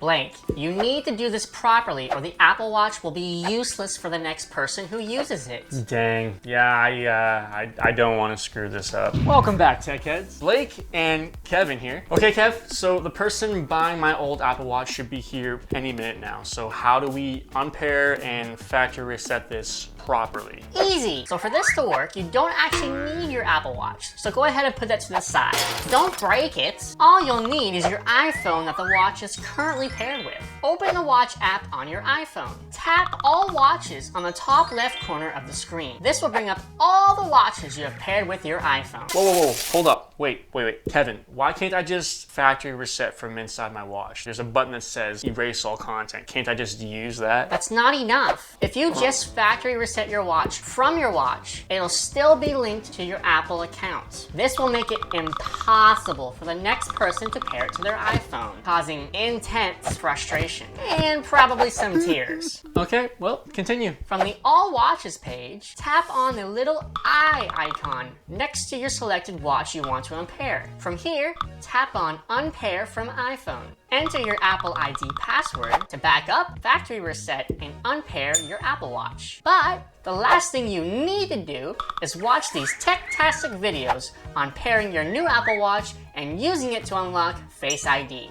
Blank. You need to do this properly or the Apple Watch will be useless for the next person who uses it. Dang. Yeah, I don't want to screw this up. Welcome back, Tech Heads. Blake and Kevin here. Okay, Kev, so the person buying my old Apple Watch should be here any minute now. So how do we unpair and factory reset this properly? Easy. So for this to work, you don't actually need your Apple Watch. So go ahead and put that to the side. Don't break it. All you'll need is your iPhone that the watch is currently paired with. Open the watch app on your iPhone. Tap all watches on the top left corner of the screen. This will bring up all the watches you have paired with your iPhone. Whoa, hold up. Wait. Kevin, why can't I just factory reset from inside my watch? There's a button that says erase all content. Can't I just use that? That's not enough. If you just factory reset your watch from your watch, it'll still be linked to your Apple account. This will make it impossible for the next person to pair it to their iPhone, causing intense frustration and probably some tears. Okay, well, continue. From the All Watches page, tap on the little eye icon next to your selected watch you want to unpair. From here, tap on Unpair from iPhone. Enter your Apple ID password to back up, factory reset, and unpair your Apple Watch. But the last thing you need to do is watch these tech-tastic videos on pairing your new Apple Watch and using it to unlock Face ID.